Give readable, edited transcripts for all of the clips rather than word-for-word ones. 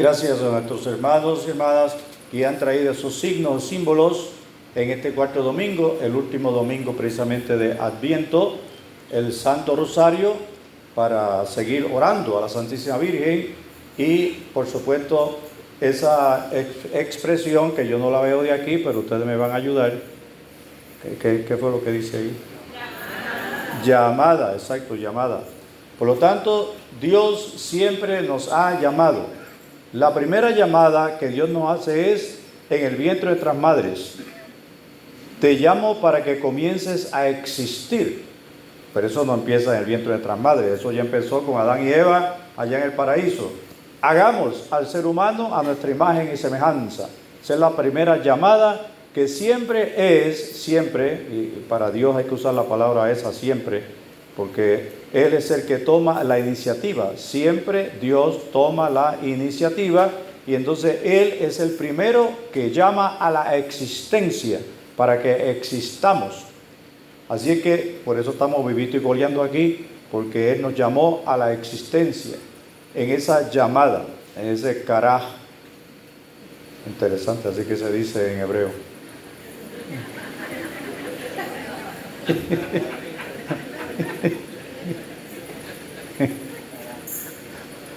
Gracias a nuestros hermanos y hermanas que han traído esos signos, símbolos en este cuarto domingo, el último domingo precisamente de Adviento, el Santo Rosario, para seguir orando a la Santísima Virgen y, por supuesto, esa expresión que yo no la veo de aquí, pero ustedes me van a ayudar. ¿Qué fue lo que dice ahí? Llamada, exacto, llamada. Por lo tanto, Dios siempre nos ha llamado. La primera llamada que Dios nos hace es en el vientre de nuestras madres. Te llamo para que comiences a existir. Pero eso no empieza en el vientre de nuestras madres. Eso ya empezó con Adán y Eva allá en el paraíso. Hagamos al ser humano a nuestra imagen y semejanza. Esa es la primera llamada que siempre, y para Dios hay que usar la palabra esa siempre, porque Él es el que toma la iniciativa. Siempre Dios toma la iniciativa y entonces Él es el primero que llama a la existencia para que existamos. Así es que por eso estamos vivito y coleando aquí, porque Él nos llamó a la existencia, en esa llamada, en ese caraj. Interesante, así que se dice en hebreo.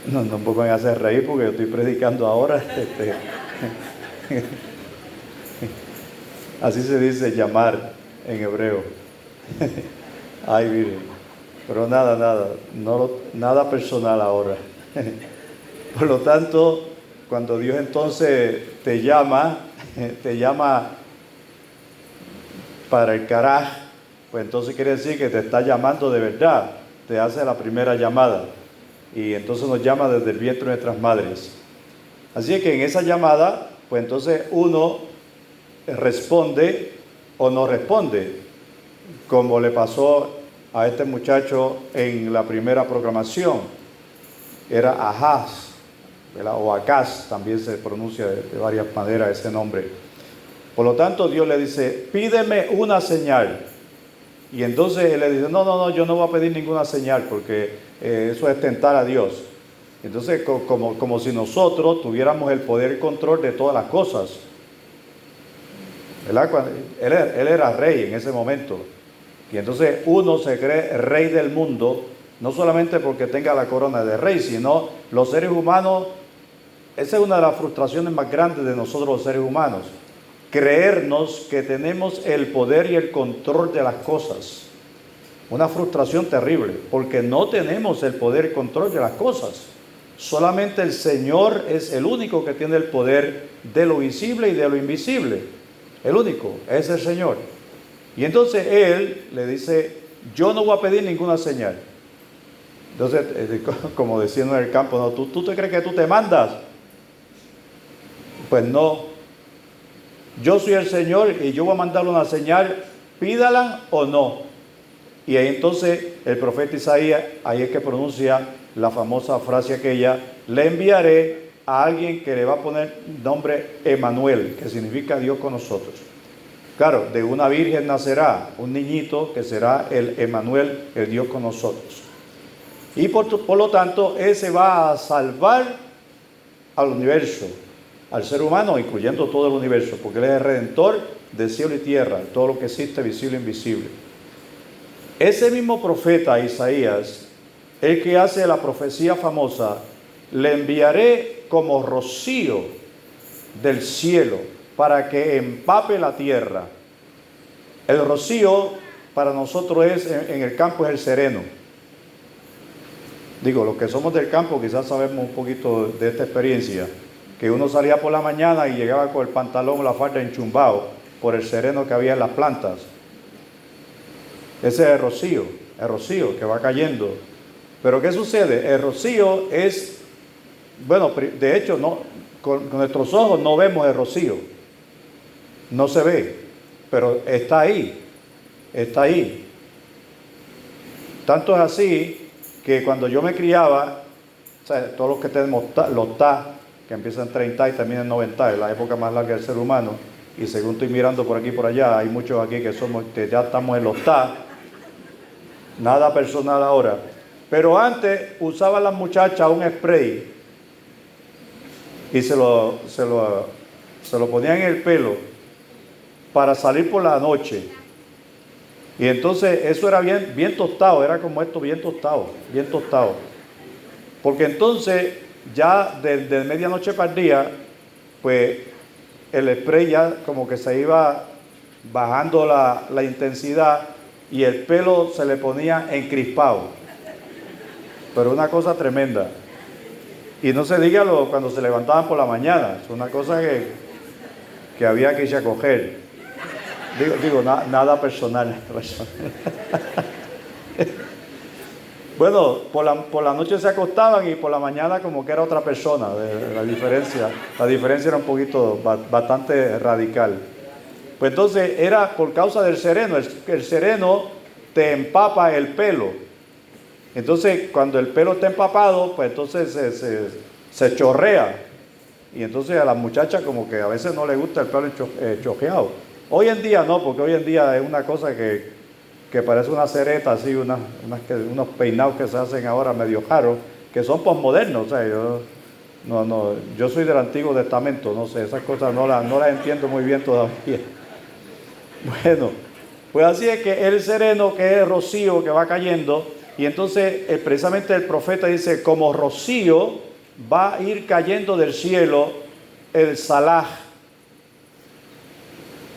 No me van a hacer reír porque yo estoy predicando ahora. Así se dice llamar en hebreo. Ay, miren. Pero nada personal ahora. Por lo tanto, cuando Dios entonces te llama para el caraj, pues entonces quiere decir que te está llamando de verdad, te hace la primera llamada y entonces nos llama desde el vientre de nuestras madres. Así que en esa llamada, pues entonces uno responde o no responde, como le pasó a este muchacho en la primera proclamación. Era Ahaz, ¿verdad? O Acaz, también se pronuncia de varias maneras ese nombre. Por lo tanto, Dios le dice, pídeme una señal. Y entonces él le dice, no, yo no voy a pedir ninguna señal porque eso es tentar a Dios. Entonces, como si nosotros tuviéramos el poder y control de todas las cosas. ¿Verdad? Él era rey en ese momento. Y entonces uno se cree rey del mundo, no solamente porque tenga la corona de rey, sino los seres humanos. Esa es una de las frustraciones más grandes de nosotros los seres humanos. Creernos que tenemos el poder y el control de las cosas. Una frustración terrible, porque no tenemos el poder y control de las cosas. Solamente el Señor es el único que tiene el poder de lo visible y de lo invisible. El único, es el Señor. Y entonces Él le dice, yo no voy a pedir ninguna señal. Entonces, como diciendo en el campo, ¿no? ¿Tú te crees que tú te mandas? Pues no. Yo soy el Señor y yo voy a mandarle una señal, pídala o no. Y ahí entonces el profeta Isaías, ahí es que pronuncia la famosa frase aquella, le enviaré a alguien que le va a poner nombre Emanuel, que significa Dios con nosotros. Claro, de una virgen nacerá un niñito que será el Emanuel, el Dios con nosotros. Y por lo tanto, ese va a salvar al universo, al ser humano, incluyendo todo el universo, porque Él es el redentor de cielo y tierra, todo lo que existe, visible e invisible. Ese mismo profeta Isaías, el que hace la profecía famosa, le enviaré como rocío del cielo para que empape la tierra. El rocío para nosotros en el campo es el sereno. Digo, los que somos del campo quizás sabemos un poquito de esta experiencia, que uno salía por la mañana y llegaba con el pantalón o la falda enchumbado por el sereno que había en las plantas. Ese es el rocío que va cayendo. Pero ¿qué sucede? El rocío es, bueno, de hecho, no, con nuestros ojos no vemos el rocío. No se ve, pero está ahí. Tanto es así que cuando yo me criaba, o sea, todos los que tenemos los TA, que empiezan en 30 y terminan en 90, es la época más larga del ser humano, y según estoy mirando por aquí y por allá, hay muchos aquí que ya estamos en los TA, nada personal ahora, pero antes usaban las muchachas un spray y se lo ponía en el pelo para salir por la noche. Y entonces eso era bien tostado, era como esto, bien tostado. Porque entonces ya de medianoche para el día, pues el spray ya como que se iba bajando la intensidad y el pelo se le ponía encrispado. Pero una cosa tremenda. Y no se diga cuando se levantaban por la mañana, es una cosa que había que irse a coger. Nada personal. Bueno, por la noche se acostaban y por la mañana como que era otra persona. La diferencia era un poquito, bastante radical. Pues entonces era por causa del sereno. El sereno te empapa el pelo. Entonces cuando el pelo está empapado, pues entonces se chorrea. Y entonces a las muchachas como que a veces no les gusta el pelo chorreado. Hoy en día no, porque hoy en día es una cosa que parece una cereta, así, unos peinados que se hacen ahora medio caros, que son posmodernos. O sea, yo soy del Antiguo Testamento, no sé, esas cosas no las entiendo muy bien todavía. Bueno, pues así es que el sereno, que es rocío que va cayendo, y entonces precisamente el profeta dice, como rocío va a ir cayendo del cielo el salaj,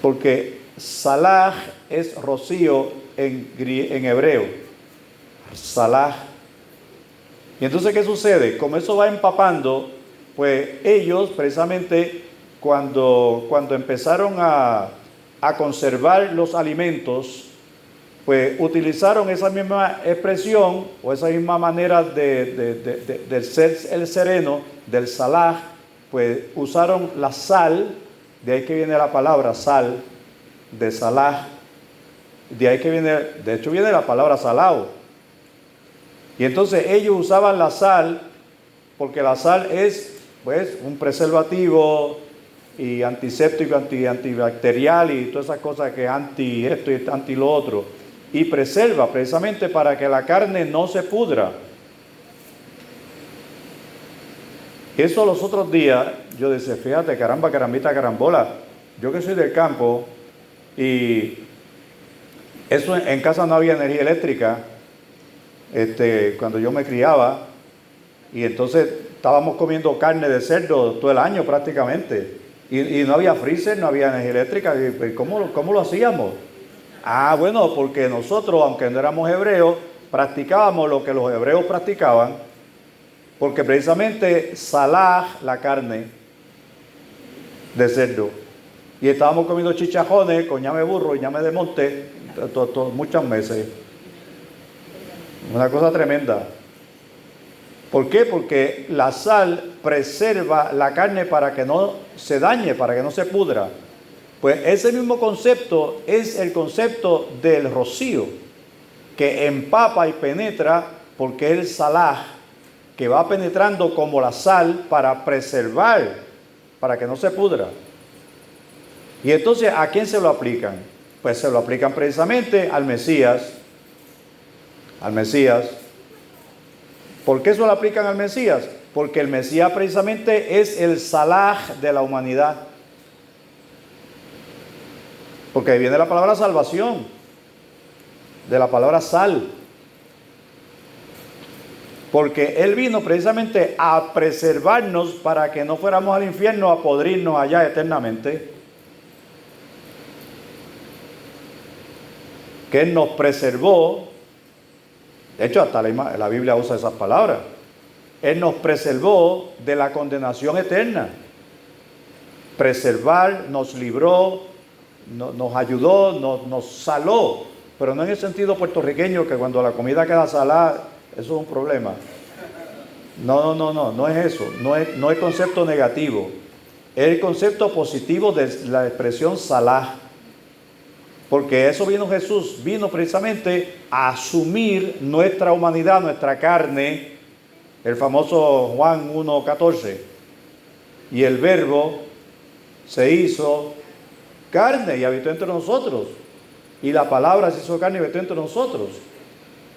porque salaj es rocío en hebreo, salaj. Y entonces, ¿qué sucede? Como eso va empapando, pues ellos precisamente cuando empezaron a conservar los alimentos, pues utilizaron esa misma expresión o esa misma manera del ser el sereno, del salaj, pues usaron la sal, de ahí que viene la palabra sal, de salaj, de ahí que viene, de hecho viene la palabra salao. Y entonces ellos usaban la sal, porque la sal es pues un preservativo y antiséptico, antibacterial y todas esas cosas que anti esto y anti lo otro. Y preserva precisamente para que la carne no se pudra. Eso los otros días, yo decía, fíjate, caramba, carambita, carambola, yo que soy del campo, y eso en casa no había energía eléctrica, cuando yo me criaba, y entonces estábamos comiendo carne de cerdo todo el año prácticamente, y no había freezer, no había energía eléctrica, y ¿cómo lo hacíamos? Ah, bueno, porque nosotros, aunque no éramos hebreos, practicábamos lo que los hebreos practicaban, porque precisamente salaj, la carne de cerdo, y estábamos comiendo chichajones con ñame burro y ñame de monte muchos meses. Una cosa tremenda. ¿Por qué? Porque la sal preserva la carne para que no se dañe, para que no se pudra. Pues ese mismo concepto es el concepto del rocío, que empapa y penetra, porque es el salaj, que va penetrando como la sal para preservar, para que no se pudra. Y entonces, ¿a quién se lo aplican? Pues se lo aplican precisamente al Mesías. Al Mesías. ¿Por qué se lo aplican al Mesías? Porque el Mesías precisamente es el salaj de la humanidad. Porque ahí viene la palabra salvación, de la palabra sal. Porque Él vino precisamente a preservarnos para que no fuéramos al infierno a podrirnos allá eternamente. Que Él nos preservó. De hecho, hasta la Biblia usa esas palabras. Él nos preservó de la condenación eterna. Preservar, nos libró, nos ayudó, nos saló. Pero no en el sentido puertorriqueño que cuando la comida queda salada, eso es un problema. No es eso. No es concepto negativo. Es el concepto positivo de la expresión salá. Porque eso vino Jesús, vino precisamente a asumir nuestra humanidad, nuestra carne, el famoso Juan 1:14. Y el Verbo se hizo carne y habitó entre nosotros. Y la palabra se hizo carne y habitó entre nosotros.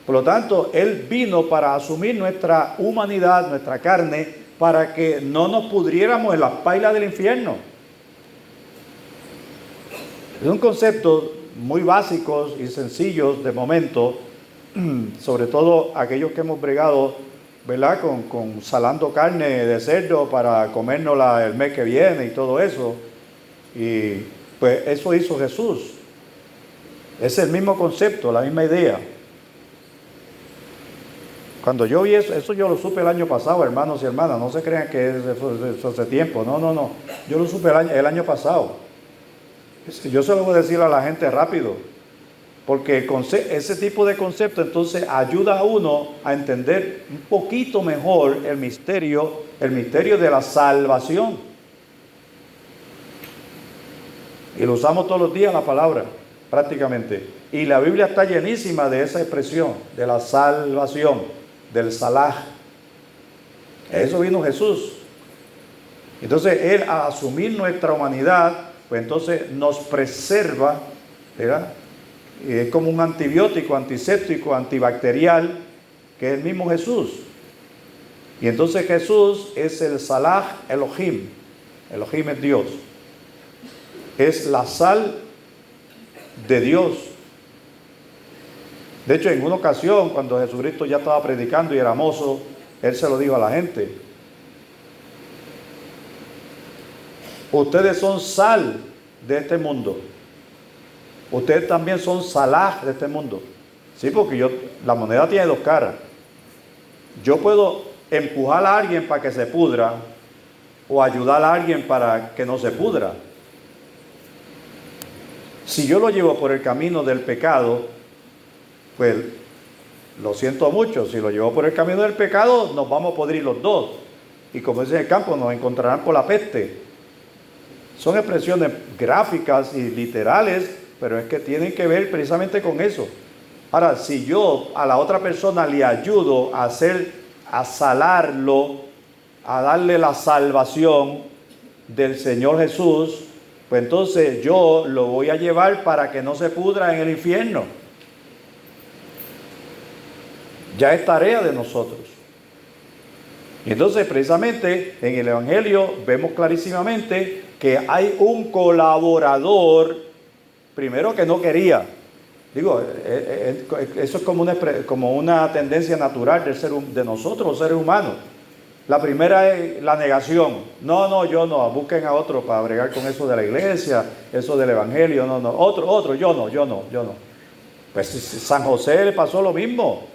Por lo tanto, Él vino para asumir nuestra humanidad, nuestra carne, para que no nos pudriéramos en las pailas del infierno. Es un concepto muy básico y sencillo de momento, sobre todo aquellos que hemos bregado, ¿verdad?, con salando carne de cerdo para comérnosla el mes que viene y todo eso. Y pues eso hizo Jesús. Es el mismo concepto, la misma idea. Cuando yo vi eso yo lo supe el año pasado, hermanos y hermanas. No se crean que eso hace tiempo. No. Yo lo supe el año pasado. Yo se lo voy a decir a la gente rápido. Porque ese tipo de concepto entonces ayuda a uno a entender un poquito mejor el misterio de la salvación. Y lo usamos todos los días la palabra, prácticamente. Y la Biblia está llenísima de esa expresión, de la salvación, del salaj. Eso vino Jesús. Entonces Él, a asumir nuestra humanidad, pues entonces nos preserva, ¿verdad? Y es como un antibiótico, antiséptico, antibacterial, que es el mismo Jesús. Y entonces Jesús es el salaj Elohim. Elohim es Dios. Es la sal de Dios. De hecho, en una ocasión, cuando Jesucristo ya estaba predicando y era mozo, Él se lo dijo a la gente: ustedes son sal de este mundo. Ustedes también son salaj de este mundo. Sí, porque la moneda tiene dos caras. Yo puedo empujar a alguien para que se pudra, o ayudar a alguien para que no se pudra. Si yo lo llevo por el camino del pecado, pues lo siento mucho. Si lo llevo por el camino del pecado, nos vamos a podrir los dos. Y como dice en el campo, nos encontrarán por la peste. Son expresiones gráficas y literales, pero es que tienen que ver precisamente con eso. Ahora, si yo a la otra persona le ayudo a salarlo, a darle la salvación del Señor Jesús, pues entonces yo lo voy a llevar para que no se pudra en el infierno. Ya es tarea de nosotros. Y entonces precisamente en el Evangelio vemos clarísimamente que hay un colaborador, primero, que no quería. Digo, eso es como una tendencia natural de nosotros, los seres humanos. La primera es la negación. No, yo no, busquen a otro para bregar con eso de la iglesia, eso del Evangelio, no, otro, yo no. Pues San José le pasó lo mismo.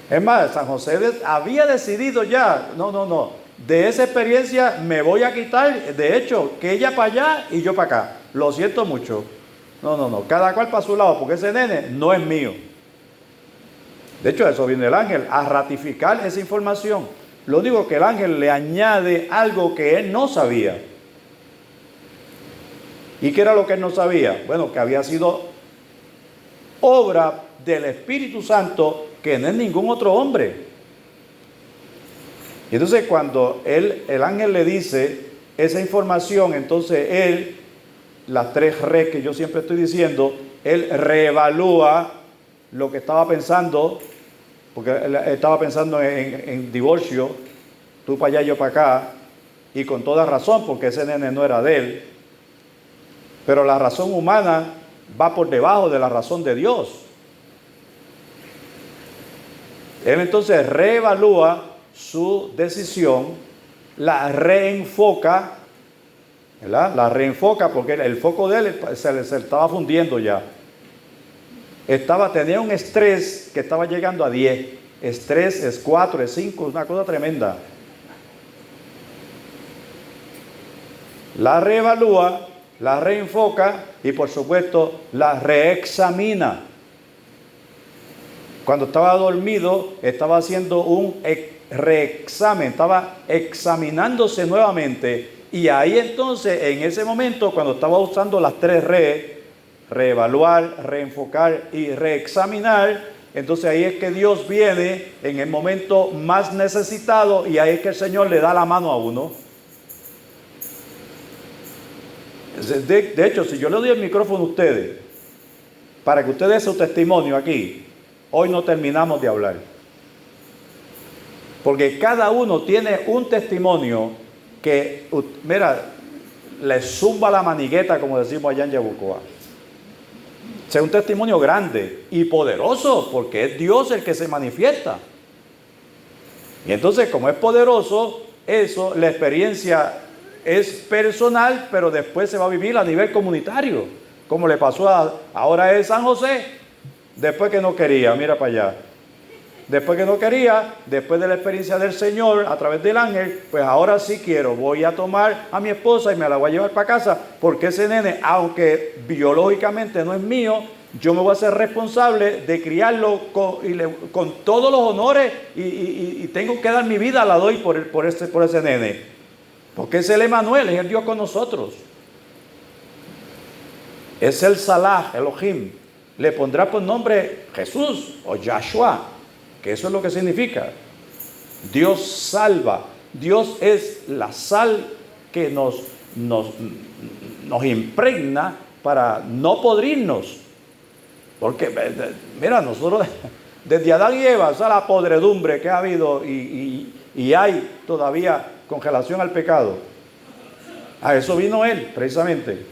Es más, San José había decidido ya, no, de esa experiencia me voy a quitar, de hecho, que ella para allá y yo para acá. Lo siento mucho. No, cada cual para su lado, porque ese nene no es mío. De hecho, a eso viene el ángel, a ratificar esa información. Lo único que el ángel le añade algo que él no sabía. ¿Y qué era lo que él no sabía? Bueno, que había sido obra del Espíritu Santo, que no es ningún otro hombre. Y entonces cuando el ángel le dice esa información, entonces él, las tres re que yo siempre estoy diciendo, él reevalúa lo que estaba pensando, porque él estaba pensando en divorcio, tú para allá, yo para acá, y con toda razón, porque ese nene no era de él. Pero la razón humana va por debajo de la razón de Dios. Él entonces reevalúa su decisión, la reenfoca, ¿verdad? La reenfoca porque el foco de él se estaba fundiendo ya. Tenía un estrés que estaba llegando a 10. Estrés es 4, es 5, una cosa tremenda. La reevalúa, la reenfoca y por supuesto la reexamina. Cuando estaba dormido, estaba haciendo un reexamen, estaba examinándose nuevamente. Y ahí entonces, en ese momento, cuando estaba usando las tres reevaluar, reenfocar y reexaminar, entonces ahí es que Dios viene en el momento más necesitado y ahí es que el Señor le da la mano a uno. De hecho, si yo le doy el micrófono a ustedes, para que ustedes den su testimonio aquí, hoy no terminamos de hablar. Porque cada uno tiene un testimonio que, mira, le zumba la manigueta, como decimos allá en Yabucoa. O sea, un testimonio grande y poderoso, porque es Dios el que se manifiesta. Y entonces, como es poderoso, eso, la experiencia es personal, pero después se va a vivir a nivel comunitario, como le pasó ahora en San José, después que no quería, mira para allá. Después que no quería, después de la experiencia del Señor a través del ángel, pues ahora sí quiero, voy a tomar a mi esposa y me la voy a llevar para casa, porque ese nene, aunque biológicamente no es mío, yo me voy a ser responsable de criarlo con todos los honores y tengo que dar mi vida, la doy por ese nene. Porque es el Emanuel, es el Dios con nosotros. Es el Salah, Elohim. Le pondrá por nombre Jesús o Yahshua, que eso es lo que significa. Dios salva. Dios es la sal que nos impregna para no podrirnos. Porque, mira, nosotros desde Adán y Eva, esa es la podredumbre que ha habido y hay todavía con relación al pecado. A eso vino Él, precisamente.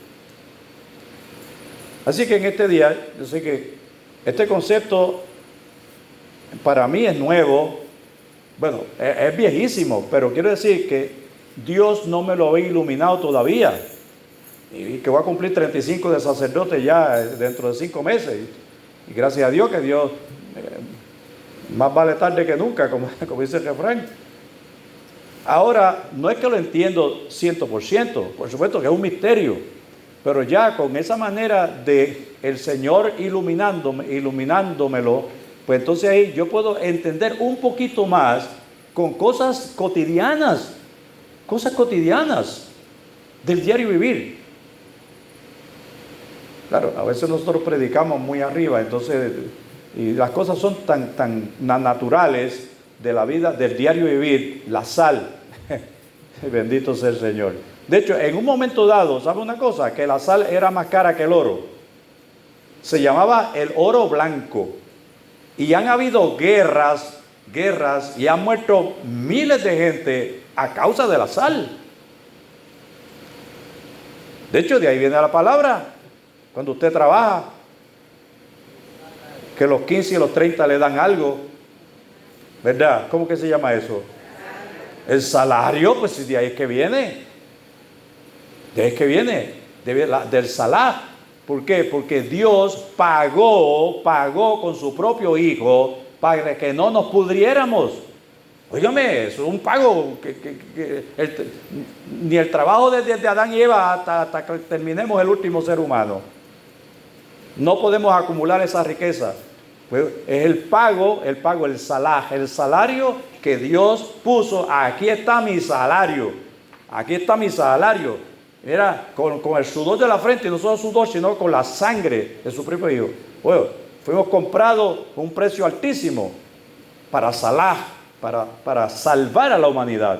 Así que en este día, yo sé que este concepto para mí es nuevo. Bueno, es viejísimo, pero quiero decir que Dios no me lo había iluminado todavía. Y que voy a cumplir 35 de sacerdote ya dentro de 5 meses. Y gracias a Dios que Dios, más vale tarde que nunca, como dice el refrán. Ahora, no es que lo entiendo 100%, por supuesto que es un misterio, pero ya con esa manera de el Señor iluminándomelo, pues entonces ahí yo puedo entender un poquito más con cosas cotidianas del diario vivir. Claro, a veces nosotros predicamos muy arriba, entonces, y las cosas son tan naturales de la vida, del diario vivir, la sal. Bendito sea el Señor. De hecho, en un momento dado, ¿sabe una cosa? Que la sal era más cara que el oro. Se llamaba el oro blanco. Y han habido guerras, y han muerto miles de gente a causa de la sal. De hecho, de ahí viene la palabra. Cuando usted trabaja, que los 15 y los 30 le dan algo, ¿verdad? ¿Cómo que se llama eso? El salario, pues de ahí es que viene. De ahí es que viene, del salah. ¿Por qué? Porque Dios pagó con su propio Hijo para que no nos pudriéramos. Óigame, eso es un pago ni el trabajo desde Adán y Eva hasta que terminemos el último ser humano. No podemos acumular esa riqueza. Pues es el pago, el salah, el salario que Dios puso. Aquí está mi salario. Aquí está mi salario. Mira, con el sudor de la frente, y no solo sudor, sino con la sangre de su propio Hijo. Bueno, fuimos comprados con un precio altísimo para salah, para salvar a la humanidad.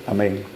Amén.